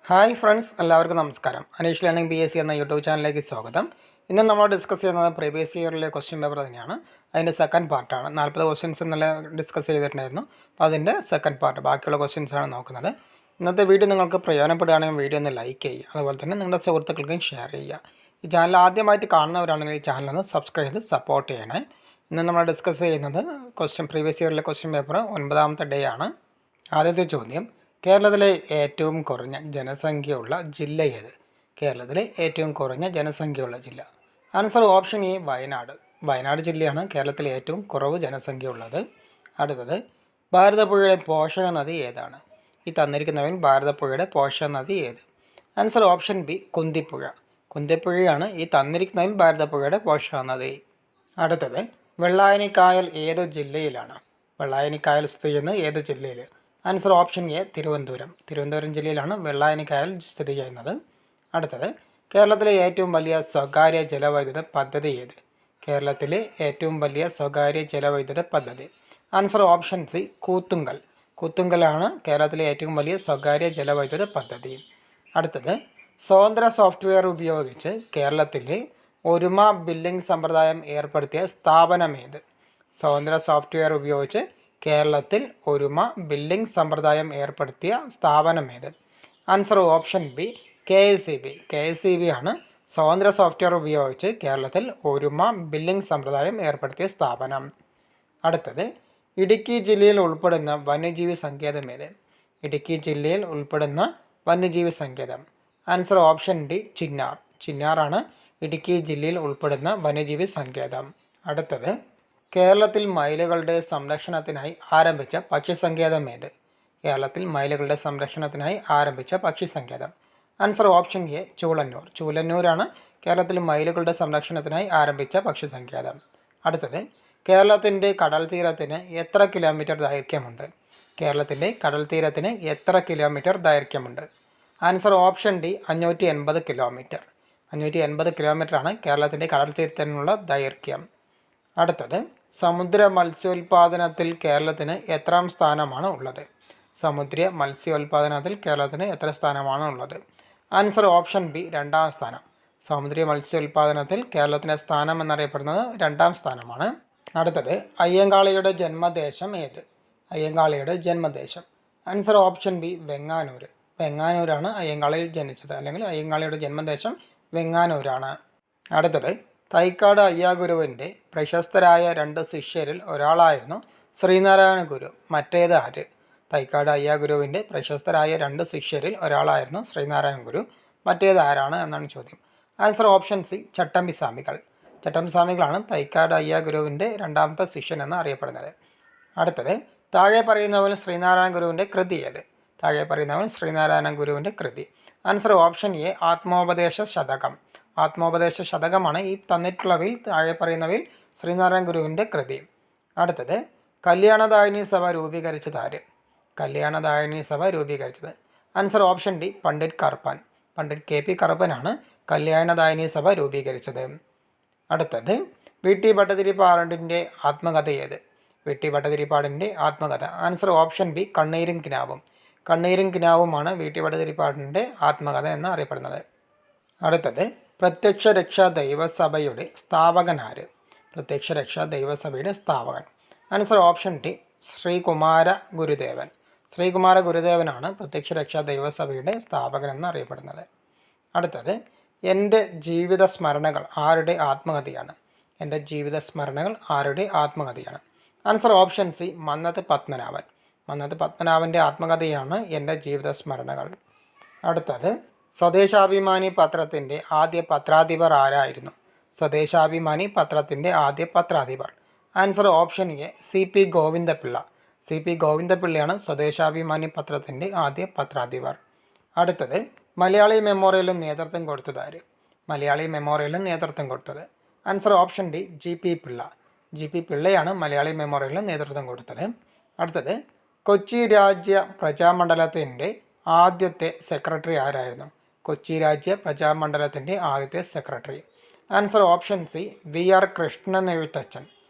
Hi friends, എല്ലാവർക്കും നമസ്കാരം. Aneesh learning BSc എന്ന യൂട്യൂബ് ചാനലിലേക്ക് സ്വാഗതം. ഇന്ന് നമ്മൾ ഡിസ്കസ് ചെയ്യുന്നത് പ്രീവിയസ് ഇയറിലെ ക്വസ്റ്റ്യൻ പേപ്പർ തന്നെയാണ്. അതിൻ്റെ സെക്കൻഡ് പാർട്ടാണ്. 40 ക്വസ്റ്റ്യൻസ് ഇന്നലെ ഡിസ്കസ് ചെയ്തിട്ടുണ്ടായിരുന്നു. അപ്പോൾ അതിൻ്റെ സെക്കൻഡ് പാർട്ട്, ബാക്കിയുള്ള ക്വസ്റ്റ്യൻസാണ് നോക്കുന്നത്. ഇന്നത്തെ വീഡിയോ നിങ്ങൾക്ക് പ്രയോജനപ്പെടുകയാണെങ്കിൽ വീഡിയോ ഒന്ന് ലൈക്ക് ചെയ്യുക, അതുപോലെ തന്നെ നിങ്ങളുടെ സുഹൃത്തുക്കൾക്കും ഷെയർ ചെയ്യുക. ഈ ചാനൽ ആദ്യമായിട്ട് കാണുന്നവരാണെങ്കിൽ ഈ ചാനലൊന്ന് സബ്സ്ക്രൈബ് ചെയ്ത് സപ്പോർട്ട് ചെയ്യണേ. ഇന്ന് നമ്മൾ ഡിസ്കസ് ചെയ്യുന്നത് പ്രീവിയസ് ഇയറിലെ ക്വസ്റ്റ്യൻ പേപ്പർ 9ാമത്തെ ഡേ ആണ്. ആദ്യത്തെ ചോദ്യം: കേരളത്തിലെ ഏറ്റവും കുറഞ്ഞ ജനസംഖ്യയുള്ള ജില്ല ഏത്? കേരളത്തിലെ ഏറ്റവും കുറഞ്ഞ ജനസംഖ്യയുള്ള ജില്ല. Answer option A Wayanad. Wayanad ജില്ലയാണ് കേരളത്തിലെ ഏറ്റവും കുറവ് ജനസംഖ്യയുള്ളത്. അടുത്തത്: ഭാരതപ്പുഴയുടെ പോഷക നദി ഏതാണ്? ഈ തന്നിരിക്കുന്നവൻ ഭാരതപ്പുഴയുടെ പോഷക നദി ഏത്? Answer option B Kunthippuzha. കുന്തിപ്പുഴയാണ് ഈ തന്നിരിക്കുന്നവൻ ഭാരതപ്പുഴയുടെ പോഷക നദി. അടുത്തത്: വെള്ളായണിക്കായൽ ഏത് ജില്ലയിലാണ്? വെള്ളായണിക്കായൽ സ്ഥിതി ചെയ്യുന്നത് ഏത് ജില്ലയിൽ? Answer option A Thiruvananthapuram. Thiruvananthapuram ജില്ലയിലാണ് വെള്ളായണിക്കായൽ സ്ഥിതി ചെയ്യുന്നത്. അടുത്തത്: കേരളത്തിലെ ഏറ്റവും വലിയ സ്വകാര്യ ജലവൈദ്യുത പദ്ധതി ഏത്? കേരളത്തിലെ ഏറ്റവും വലിയ സ്വകാര്യ ജലവൈദ്യുത പദ്ധതി. Answer option C Koothungal. കൂത്തുങ്കലാണ് കേരളത്തിലെ ഏറ്റവും വലിയ സ്വകാര്യ ജലവൈദ്യുത പദ്ധതി. അടുത്തത്: സ്വതന്ത്ര സോഫ്റ്റ്വെയർ ഉപയോഗിച്ച് കേരളത്തിലെ ഒരുമ ബില്ലിംഗ് സമ്പ്രദായം ഏർപ്പെടുത്തിയ സ്ഥാപനമേത്? സ്വതന്ത്ര സോഫ്റ്റ്വെയർ ഉപയോഗിച്ച് കേരളത്തിൽ ഒരുമ ബില്ലിംഗ് സമ്പ്രദായം ഏർപ്പെടുത്തിയ സ്ഥാപനമേത്? Answer option B KSEB. KSEB ആണ് സ്വതന്ത്ര സോഫ്റ്റ്വെയർ ഉപയോഗിച്ച് കേരളത്തിൽ ഒരുമ ബില്ലിംഗ് സമ്പ്രദായം ഏർപ്പെടുത്തിയ സ്ഥാപനം. അടുത്തത്: ഇടുക്കി ജില്ലയിൽ ഉൾപ്പെടുന്ന വന്യജീവി സങ്കേതം ഏത്? ഇടുക്കി ജില്ലയിൽ ഉൾപ്പെടുന്ന വന്യജീവി സങ്കേതം. Answer option D Chinnar. ചിന്നാറാണ് ഇടുക്കി ജില്ലയിൽ ഉൾപ്പെടുന്ന വന്യജീവി സങ്കേതം. അടുത്തത്: കേരളത്തിൽ മയിലുകളുടെ സംരക്ഷണത്തിനായി ആരംഭിച്ച പക്ഷിസങ്കേതം ഏത്? കേരളത്തിൽ മയിലുകളുടെ സംരക്ഷണത്തിനായി ആരംഭിച്ച പക്ഷിസങ്കേതം. Answer option A Chulannur. ചൂളന്നൂരാണ് കേരളത്തിൽ മയിലുകളുടെ സംരക്ഷണത്തിനായി ആരംഭിച്ച പക്ഷിസങ്കേതം. അടുത്തത്: കേരളത്തിൻ്റെ കടൽ തീരത്തിന് എത്ര കിലോമീറ്റർ ദൈർഘ്യമുണ്ട്? കേരളത്തിൻ്റെ കടൽ തീരത്തിന് എത്ര കിലോമീറ്റർ ദൈർഘ്യമുണ്ട്? Answer option D 580 kilometre. 580 കിലോമീറ്ററാണ് കേരളത്തിൻ്റെ കടൽ തീരത്തിനുള്ള ദൈർഘ്യം. അടുത്തത്: സമുദ്ര മത്സ്യോൽപാദനത്തിൽ കേരളത്തിന് എത്രാം സ്ഥാനമാണ് ഉള്ളത്? സമുദ്ര മത്സ്യോൽപാദനത്തിൽ കേരളത്തിന് എത്ര സ്ഥാനമാണ് ഉള്ളത്? ആൻസർ ഓപ്ഷൻ ബി 2ാം സ്ഥാനം. സമുദ്ര മത്സ്യോൽപാദനത്തിൽ കേരളത്തിൻ്റെ സ്ഥാനം എന്നറിയപ്പെടുന്നത് 2ാം സ്ഥാനമാണ്. അടുത്തത്: അയ്യങ്കാളിയുടെ ജന്മദേശം ഏത്? അയ്യങ്കാളിയുടെ ജന്മദേശം. Answer option B Venganoor. വെങ്ങാനൂരാണ് അയ്യങ്കാളി ജനിച്ചത്, അല്ലെങ്കിൽ അയ്യങ്കാളിയുടെ ജന്മദേശം വെങ്ങാനൂരാണ്. അടുത്തത്: തൈക്കാട് അയ്യാഗുരുവിൻ്റെ പ്രശസ്തരായ 2 ശിഷ്യരിൽ ഒരാളായിരുന്നു ശ്രീനാരായണ ഗുരു. മറ്റേത് ആര്? തൈക്കാട് അയ്യാഗുരുവിൻ്റെ പ്രശസ്തരായ 2 ശിഷ്യരിൽ ഒരാളായിരുന്നു ശ്രീനാരായണ ഗുരു. മറ്റേത് ആരാണ് എന്നാണ് ചോദ്യം. ആൻസർ ഓപ്ഷൻ സി ചട്ടമ്പി സ്വാമികൾ. ചട്ടമ്പി സ്വാമികളാണ് തൈക്കാട് അയ്യാഗുരുവിൻ്റെ 2ാമത്തെ ശിഷ്യൻ എന്ന് അറിയപ്പെടുന്നത്. അടുത്തത്: താഴെ പറയുന്നവൻ ശ്രീനാരായണ ഗുരുവിൻ്റെ കൃതി ഏത്? താഴെ പറയുന്നവൻ ശ്രീനാരായണ ഗുരുവിൻ്റെ കൃതി. ആൻസർ ഓപ്ഷൻ എ ആത്മോപദേശ ശതകം. ആത്മോപദേശ ശതകമാണ് ഈ തന്നിട്ടുള്ളവയിൽ താഴെ പറയുന്നവയിൽ ശ്രീനാരായണ ഗുരുവിൻ്റെ കൃതി. അടുത്തത്: കല്യാണദായിനി സഭ രൂപീകരിച്ചത് ആര്? കല്യാണദായിനി സഭ രൂപീകരിച്ചത്. Answer option D Pandit Karuppan. Pandit KP കറുപ്പനാണ് കല്യാണദായിനി സഭ രൂപീകരിച്ചത്. അടുത്തത്: VT ഭട്ടതിരിപ്പാടിൻ്റെ ആത്മകഥ ഏത്? VT ഭട്ടതിരിപ്പാടിൻ്റെ ആത്മകഥ. ആൻസർ ഓപ്ഷൻ ബി കണ്ണീരും കിനാവും. കണ്ണീരും കിനാവുമാണ് VT ഭട്ടതിരിപ്പാടിൻ്റെ ആത്മകഥ എന്ന് അറിയപ്പെടുന്നത്. അടുത്തത്: പ്രത്യക്ഷ രക്ഷാ ദൈവസഭയുടെ സ്ഥാപകൻ ആര്? പ്രത്യക്ഷ രക്ഷാ ദൈവസഭയുടെ സ്ഥാപകൻ. ആൻസർ ഓപ്ഷൻ ഡി ശ്രീകുമാര ഗുരുദേവൻ. ശ്രീകുമാര ഗുരുദേവനാണ് പ്രത്യക്ഷ രക്ഷാ ദൈവസഭയുടെ സ്ഥാപകൻ എന്ന് അറിയപ്പെടുന്നത്. അടുത്തത്: എൻ്റെ ജീവിത സ്മരണകൾ ആരുടെ ആത്മകഥയാണ്? എൻ്റെ ജീവിത സ്മരണകൾ ആരുടെ ആത്മകഥയാണ്? Answer option C Mannath Padmanabhan. Mannath പത്മനാഭൻ്റെ ആത്മകഥയാണ് എൻ്റെ ജീവിത സ്മരണകൾ. അടുത്തത്: സ്വദേശാഭിമാനി പത്രത്തിൻ്റെ ആദ്യ പത്രാധിപർ ആരായിരുന്നു? സ്വദേശാഭിമാനി പത്രത്തിൻ്റെ ആദ്യ പത്രാധിപർ. Answer option A CP Govindapillai. CP ഗോവിന്ദപിള്ളയാണ് സ്വദേശാഭിമാനി പത്രത്തിൻ്റെ ആദ്യ പത്രാധിപർ. അടുത്തത്: മലയാളി മെമ്മോറിയലിന് നേതൃത്വം കൊടുത്തത് ആര്? മലയാളി മെമ്മോറിയലിന് നേതൃത്വം കൊടുത്തത്. Answer option D GP Pillai. GP പിള്ളയാണ് മലയാളി മെമ്മോറിയലിന് നേതൃത്വം കൊടുത്തത്. അടുത്തത്: കൊച്ചി രാജ്യ പ്രജാമണ്ഡലത്തിൻ്റെ ആദ്യത്തെ സെക്രട്ടറി ആരായിരുന്നു? കൊച്ചി രാജ്യ പ്രജാമണ്ഡലത്തിൻ്റെ ആദ്യത്തെ secretary. Answer option C VR Krishnan Ezhuthachan.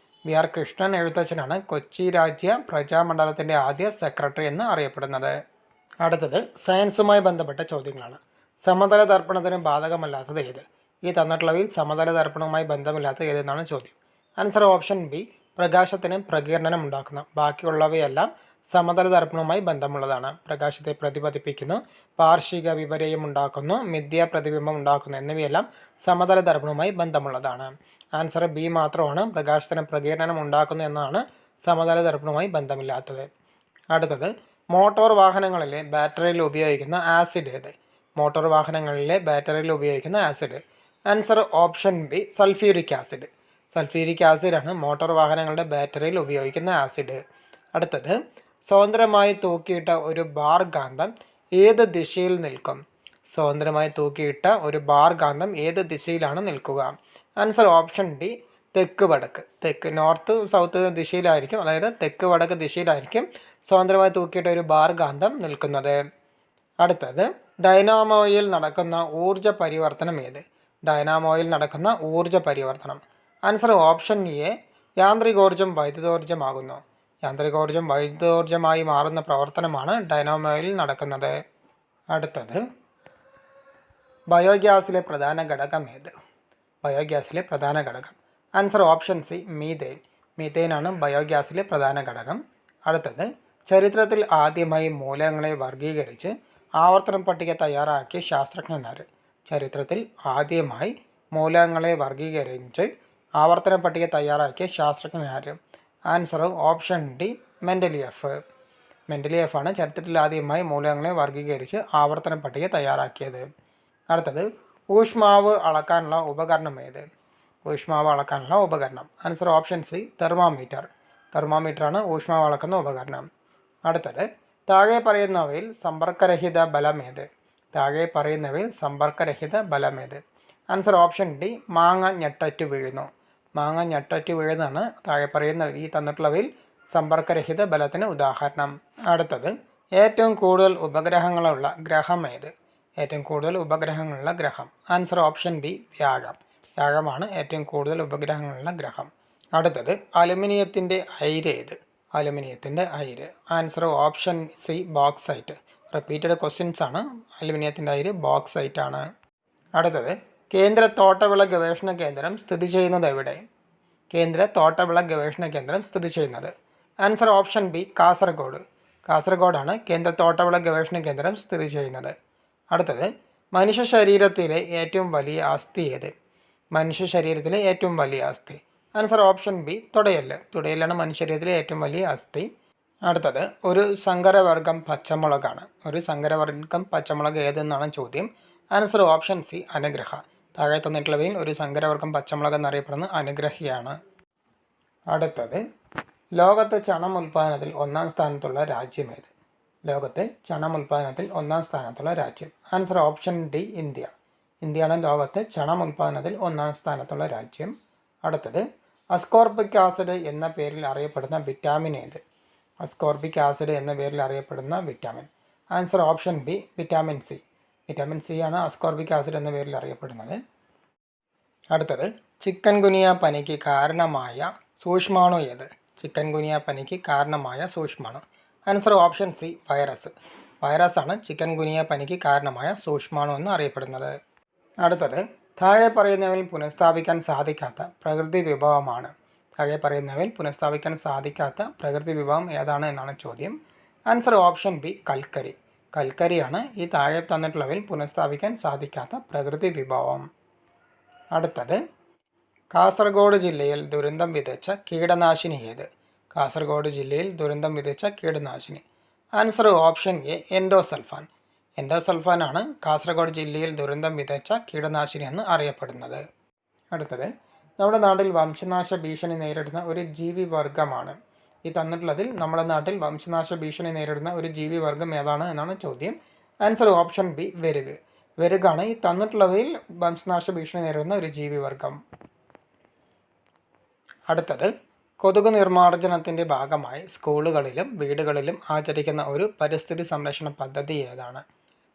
VR Krishnan എഴുത്തച്ഛനാണ് കൊച്ചി രാജ്യ പ്രജാമണ്ഡലത്തിൻ്റെ ആദ്യ സെക്രട്ടറി എന്ന് അറിയപ്പെടുന്നത്. അടുത്തത് സയൻസുമായി ബന്ധപ്പെട്ട ചോദ്യങ്ങളാണ്. സമതല ദർപ്പണത്തിന് ബാധകമല്ലാത്തത് ഏത്? ഈ തന്നിട്ടുള്ളവയിൽ സമതല ദർപ്പണവുമായി ബന്ധമില്ലാത്ത ഏതെന്നാണ് ചോദ്യം. ആൻസർ ഓപ്ഷൻ ബി, പ്രകാശത്തിന് പ്രകീർണനം ഉണ്ടാക്കുന്നു. ബാക്കിയുള്ളവയെല്ലാം സമതല ദർപ്പണവുമായി ബന്ധമുള്ളതാണ്. പ്രകാശത്തെ പ്രതിപതിപ്പിക്കുന്നു, പാർശ്വിക വിപര്യം ഉണ്ടാക്കുന്നു, മിഥ്യാ പ്രതിബിംബം ഉണ്ടാക്കുന്നു എന്നിവയെല്ലാം സമതല ദർപ്പണവുമായി ബന്ധമുള്ളതാണ്. ആൻസർ ബി മാത്രമാണ്, പ്രകാശത്തിന് പ്രകീർണനം ഉണ്ടാക്കുന്നു എന്നാണ് സമതല ദർപ്പണവുമായി ബന്ധമില്ലാത്തത്. അടുത്തത്, മോട്ടോർ വാഹനങ്ങളിലെ ബാറ്ററിയിൽ ഉപയോഗിക്കുന്ന ആസിഡ് ഏത്? മോട്ടോർ വാഹനങ്ങളിലെ ബാറ്ററിയിൽ ഉപയോഗിക്കുന്ന acid. Answer option B, sulphuric acid. Sulphuric ആസിഡാണ് മോട്ടോർ വാഹനങ്ങളുടെ ബാറ്ററിയിൽ ഉപയോഗിക്കുന്ന ആസിഡ്. അടുത്തത്, സ്വതന്ത്രമായി തൂക്കിയിട്ട ഒരു ബാർ കാന്തം ഏത് ദിശയിൽ നിൽക്കും? സ്വതന്ത്രമായി തൂക്കിയിട്ട ഒരു ബാർ കാന്തം ഏത് ദിശയിലാണ് നിൽക്കുക? ആൻസർ ഓപ്ഷൻ ഡി, തെക്ക് വടക്ക്. തെക്ക്, നോർത്ത് സൗത്ത് ദിശയിലായിരിക്കും, അതായത് തെക്ക് വടക്ക് ദിശയിലായിരിക്കും സ്വതന്ത്രമായി തൂക്കിയിട്ട ഒരു ബാർ കാന്തം നിൽക്കുന്നത്. അടുത്തത്, ഡൈനാമോയിൽ നടക്കുന്ന ഊർജ പരിവർത്തനം ഏത്? ഡൈനാമോയിൽ നടക്കുന്ന ഊർജ പരിവർത്തനം. ആൻസർ ഓപ്ഷൻ എ, യാന്ത്രികോർജം വൈദ്യുതോർജ്ജമാകുന്നു. യാന്ത്രികോർജം വൈദ്യുതോർജ്ജമായി മാറുന്ന പ്രവർത്തനമാണ് ഡൈനാമോയിൽ നടക്കുന്നത്. അടുത്തത്, ബയോഗ്യാസിലെ പ്രധാന ഘടകം ഏത്? ബയോഗ്യാസിലെ പ്രധാന ഘടകം. Answer option C, methane. മീഥേനാണ് ബയോഗ്യാസിലെ പ്രധാന ഘടകം. അടുത്തത്, ചരിത്രത്തിൽ ആദ്യമായി മൂലകങ്ങളെ വർഗീകരിച്ച് ആവർത്തന പട്ടിക തയ്യാറാക്കിയ ശാസ്ത്രജ്ഞനാർ? ചരിത്രത്തിൽ ആദ്യമായി മൂലകങ്ങളെ വർഗീകരിച്ച് ആവർത്തന പട്ടിക തയ്യാറാക്കിയ ശാസ്ത്രജ്ഞനാർ? Answer option D, Mendeleev. മെൻഡലിയഫാണ് ചരിത്രത്തിൽ ആദ്യമായി മൂലകങ്ങളെ വർഗീകരിച്ച് ആവർത്തന പട്ടിക തയ്യാറാക്കിയത്. അടുത്തത്, ഊഷ്മാവ് അളക്കാനുള്ള ഉപകരണം ഏത്? ഊഷ്മാവ് അളക്കാനുള്ള ഉപകരണം. Answer option C, thermometer. തെർമോമീറ്ററാണ് ഊഷ്മാവ് അളക്കുന്ന ഉപകരണം. അടുത്തത്, താഴെ പറയുന്നവയിൽ സമ്പർക്കരഹിത ബലമേത്? താഴെ പറയുന്നവയിൽ സമ്പർക്കരഹിത ബലമേത്? ആൻസർ ഓപ്ഷൻ ഡി, മാങ്ങ ഞെട്ടറ്റു വീഴുന്നു. മാങ്ങ ഞെട്ടറ്റു വീഴുന്നതാണ് താഴെ പറയുന്നവയിൽ ഈ തന്നിട്ടുള്ളവയിൽ സമ്പർക്കരഹിത ബലത്തിന് ഉദാഹരണം. അടുത്തത്, ഏറ്റവും കൂടുതൽ ഉപഗ്രഹങ്ങളുള്ള ഗ്രഹം ഏത്? ഏറ്റവും കൂടുതൽ ഉപഗ്രഹങ്ങളുള്ള ഗ്രഹം. ആൻസർ ഓപ്ഷൻ ബി, വ്യാഴം. വ്യാഴമാണ് ഏറ്റവും കൂടുതൽ ഉപഗ്രഹങ്ങളുള്ള ഗ്രഹം. അടുത്തത്, അലുമിനിയത്തിൻ്റെ അയിര് ഏത്? അലുമിനിയത്തിൻ്റെ അയിര്. Answer option C, bauxite. Repeated questions ആണ്. അലുമിനിയത്തിൻ്റെ അയിര് ബോക്സൈറ്റ് ആണ്. അടുത്തത്, കേന്ദ്ര തോട്ടവിള ഗവേഷണ കേന്ദ്രം സ്ഥിതി ചെയ്യുന്നത് എവിടെ? കേന്ദ്ര തോട്ടവിള ഗവേഷണ കേന്ദ്രം സ്ഥിതി ചെയ്യുന്നത്. Answer option B, Kasaragod. കാസർഗോഡാണ് കേന്ദ്ര തോട്ടവിള ഗവേഷണ കേന്ദ്രം സ്ഥിതി ചെയ്യുന്നത്. അടുത്തത്, മനുഷ്യ ശരീരത്തിലെ ഏറ്റവും വലിയ അസ്ഥി ഏത്? മനുഷ്യ ശരീരത്തിലെ ഏറ്റവും വലിയ അസ്ഥി. ആൻസർ ഓപ്ഷൻ ബി, തുടയല്ല്. തുടയല്ലാണ് മനുഷ്യ ശരീരത്തിലെ ഏറ്റവും വലിയ അസ്ഥി. അടുത്തത്, ഒരു സങ്കരവർഗം പച്ചമുളകാണ്. ഒരു സങ്കരവർഗം പച്ചമുളക് ഏതെന്നാണ് ചോദ്യം. ആൻസർ ഓപ്ഷൻ സി, അനുഗ്രഹ. താഴെ തന്നിട്ടുള്ളവയിൽ ഒരു സങ്കരവർഗം പച്ചമുളക് എന്നറിയപ്പെടുന്ന അനുഗ്രഹിയാണ്. അടുത്തത്, ലോകത്ത് ചണം ഉൽപ്പാദനത്തിൽ ഒന്നാം സ്ഥാനത്തുള്ള രാജ്യം ഏത്? ലോകത്തെ ചണം ഉൽപ്പാദനത്തിൽ ഒന്നാം സ്ഥാനത്തുള്ള രാജ്യം. Answer option D, India. ഇന്ത്യയാണ് ലോകത്ത് ചണം ഉൽപ്പാദനത്തിൽ ഒന്നാം സ്ഥാനത്തുള്ള രാജ്യം. അടുത്തത്, അസ്കോർബിക് ആസിഡ് എന്ന പേരിൽ അറിയപ്പെടുന്ന വിറ്റാമിൻ ഏത്? അസ്കോർബിക് ആസിഡ് എന്ന പേരിൽ അറിയപ്പെടുന്ന vitamin. Answer option B, vitamin C. Vitamin C ആണ് അസ്കോർബിക് ആസിഡ് എന്ന പേരിൽ അറിയപ്പെടുന്നത്. അടുത്തത്, ചിക്കൻ ഗുനിയ പനിക്ക് കാരണമായ സൂക്ഷ്മാണു ഏത്? ചിക്കൻ ഗുനിയ പനിക്ക് കാരണമായ സൂക്ഷ്മാണു. Answer option C, virus. വൈറസാണ് ചിക്കൻ ഗുനിയ പനിക്ക് കാരണമായ സൂക്ഷ്മാണു എന്ന് അറിയപ്പെടുന്നത്. അടുത്തത്, താഴെ പറയുന്നവയിൽ പുനഃസ്ഥാപിക്കാൻ സാധിക്കാത്ത പ്രകൃതി വിഭവമാണ്. താഴെ പറയുന്നവയിൽ പുനഃസ്ഥാപിക്കാൻ സാധിക്കാത്ത പ്രകൃതി വിഭവം ഏതാണ് എന്നാണ് ചോദ്യം. ആൻസർ ഓപ്ഷൻ ബി, കൽക്കരി. കൽക്കരിയാണ് ഈ താഴെ തന്നിട്ടുള്ളവയിൽ പുനഃസ്ഥാപിക്കാൻ സാധിക്കാത്ത പ്രകൃതി വിഭവം. അടുത്തത്, കാസർഗോഡ് ജില്ലയിൽ ദുരന്തം വിതച്ച കീടനാശിനി ഏത്? കാസർഗോഡ് ജില്ലയിൽ ദുരന്തം വിതച്ച കീടനാശിനി. Answer option A, endosulfan. എൻഡോസൾഫാനാണ് കാസർഗോഡ് ജില്ലയിൽ ദുരന്തം വിതച്ച കീടനാശിനി എന്ന് അറിയപ്പെടുന്നത്. അടുത്തത്, നമ്മുടെ നാട്ടിൽ വംശനാശ ഭീഷണി നേരിടുന്ന ഒരു ജീവിവർഗമാണ്. ഈ തന്നിട്ടുള്ളതിൽ നമ്മുടെ നാട്ടിൽ വംശനാശ ഭീഷണി നേരിടുന്ന ഒരു ജീവിവർഗം ഏതാണ് എന്നാണ് ചോദ്യം. ആൻസർ ഓപ്ഷൻ ബി, വെരുക്. വെരുകാണ് ഈ തന്നിട്ടുള്ളവയിൽ വംശനാശ ഭീഷണി നേരിടുന്ന ഒരു ജീവിവർഗം. അടുത്തത്, കൊതുക് നിർമ്മാർജ്ജനത്തിൻ്റെ ഭാഗമായി സ്കൂളുകളിലും വീടുകളിലും ആചരിക്കുന്ന ഒരു പരിസ്ഥിതി സംരക്ഷണ പദ്ധതി ഏതാണ്?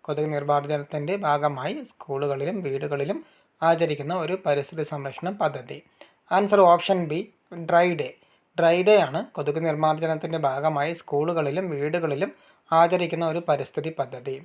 കൊതുക് നിർമ്മാർജ്ജനത്തിൻ്റെ ഭാഗമായി സ്കൂളുകളിലും വീടുകളിലും ആചരിക്കുന്ന ഒരു പരിസ്ഥിതി സംരക്ഷണ പദ്ധതി. Answer option B, dry day. Dry day ആണ് കൊതുക് നിർമ്മാർജ്ജനത്തിൻ്റെ ഭാഗമായി സ്കൂളുകളിലും വീടുകളിലും ആചരിക്കുന്ന ഒരു പരിസ്ഥിതി പദ്ധതി.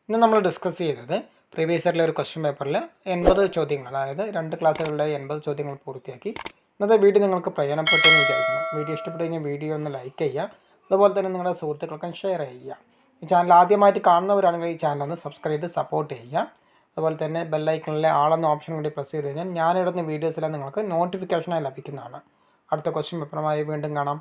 ഇന്ന് നമ്മൾ ഡിസ്കസ് ചെയ്തത് പ്രീവിയസ് ഇയറിലെ ഒരു ക്വസ്റ്റ്യൻ പേപ്പറിൽ 80 ചോദ്യങ്ങൾ, അതായത് 2 ക്ലാസ്സുകളിലെ 80 ചോദ്യങ്ങൾ പൂർത്തിയാക്കി. ഇന്നത്തെ വീഡിയോ നിങ്ങൾക്ക് പ്രയോജനപ്പെട്ടു എന്ന് വിചാരിക്കുന്നു. വീഡിയോ ഇഷ്ടപ്പെട്ടു കഴിഞ്ഞാൽ വീഡിയോ ഒന്ന് ലൈക്ക് ചെയ്യുക, അതുപോലെ തന്നെ നിങ്ങളുടെ സുഹൃത്തുക്കൾക്കും ഷെയർ ചെയ്യുക. ഈ ചാനൽ ആദ്യമായിട്ട് കാണുന്നവരാണെങ്കിൽ ഈ ചാനൽ ഒന്ന് സബ്സ്ക്രൈബ് ചെയ്ത് സപ്പോർട്ട് ചെയ്യുക. അതുപോലെ തന്നെ ബെല്ലൈക്കണിലെ ആളെന്ന ഓപ്ഷൻ കൂടി പ്രസ് ചെയ്ത് കഴിഞ്ഞാൽ ഞാനിടുന്ന വീഡിയോസെല്ലാം നിങ്ങൾക്ക് നോട്ടിഫിക്കേഷനായി ലഭിക്കുന്നതാണ്. അടുത്ത ക്വസ്റ്റ്യൻ പേപ്പറുമായി വീണ്ടും കാണാം.